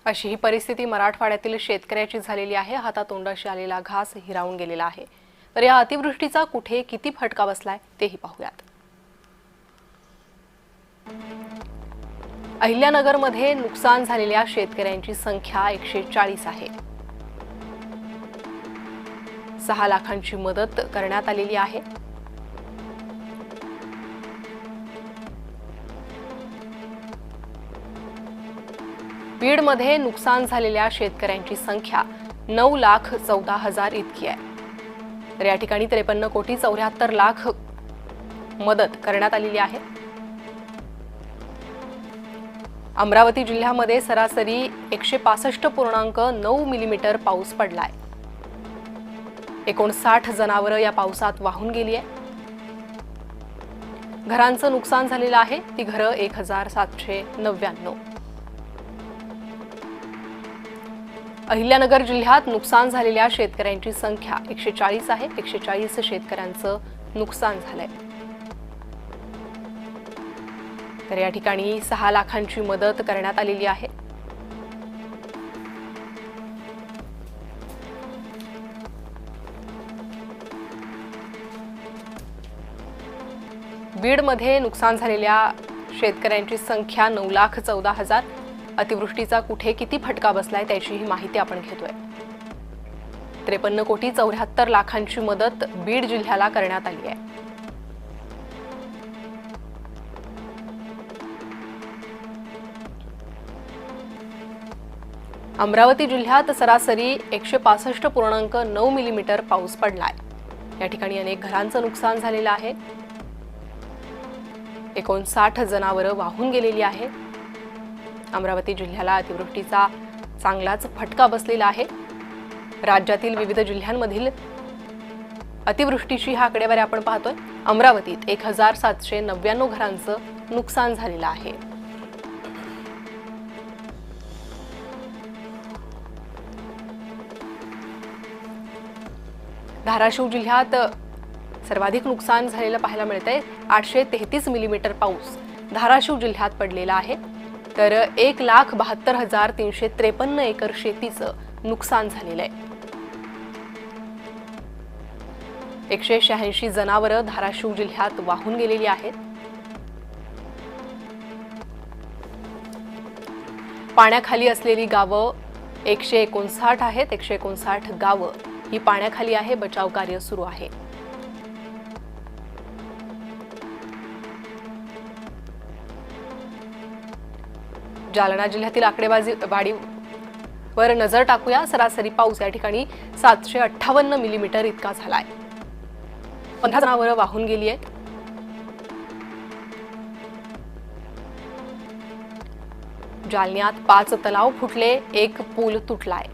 अशी ही परिस्थिती मराठवाड्यातील शेतकऱ्याची झालेली आहे। हातातोंडाशी आलेला घास हिरावून गेलेला आहे। तर या अतिवृष्टीचा कुठे किती फटका बसलाय तेही पाहूयात। अहिल्यानगरमध्ये नुकसान झालेल्या शेतकऱ्यांची संख्या 140 आहे। 6 लाखांची मदत करण्यात आलेली आहे। बीडमध्ये नुकसान झालेल्या शेतकऱ्यांची संख्या 9,14,000 इतकी आहे। तर या ठिकाणी 53,74,00,000 मदत करण्यात आलेली आहे। अमरावती जिल्ह्यामध्ये सरासरी 165.9 मिलीमीटर पाऊस पडलाय। 59 जनावरं या पावसात वाहून गेली आहे। घरांचं नुकसान झालेलं आहे, ती घरं 1,799। अहिल्यानगर जिल्ह्यात नुकसान झालेल्या शेतकऱ्यांची संख्या 140 आहे। 140 शेतकऱ्यांचं नुकसान झालंय। तर या ठिकाणी 6 लाखांची मदत करण्यात आलेली आहे। बीडमध्ये नुकसान झालेल्या शेतकऱ्यांची संख्या 9,14,000। अतिवृष्टीचा कुठे किती फटका बसलाय त्याची ही माहिती आपण घेतोय। 53,74,00,000 मदत बीड जिल्ह्याला करण्यात आली आहे। अमरावती जिल्ह्यात सरासरी 165.9 मिलीमीटर पाऊस पडलाय। या ठिकाणी अनेक घरांचं नुकसान झालेलं आहे। 59 जनावरं वाहून गेलेली आहेत। अमरावती जिल्ह्याला अतिवृष्टीचा चांगलाच फटका बसलेला आहे। राज्यातील विविध जिल्ह्यांमधील अतिवृष्टीची हा आकडेवारी आपण पाहतोय। अमरावतीत 1,799 घरांचं नुकसान झालेलं आहे। धाराशिव जिल्ह्यात सर्वाधिक नुकसान झालेलं पाहायला मिळतंय। 833 मिलीमीटर पाऊस धाराशिव जिल्ह्यात पडलेला आहे। तर 1,72,353 एकर शेतीचं नुकसान झालेलं आहे। 186 जनावरं धाराशिव जिल्ह्यात वाहून गेलेली आहेत। पाण्याखाली असलेली गावं 159 आहेत। 159 गावं ही पाण्याखाली आहे। बचाव कार्य सुरू आहे। जालना जिल्ह्यातील आकडेवारीवर नजर टाकूया। सरासरी पाऊस या ठिकाणी 758 मिलीमीटर इतका झालाय। 15 जनावरं वाहून गेली आहेत। जालन्यात 5 तलाव फुटले, 1 पूल तुटलाय।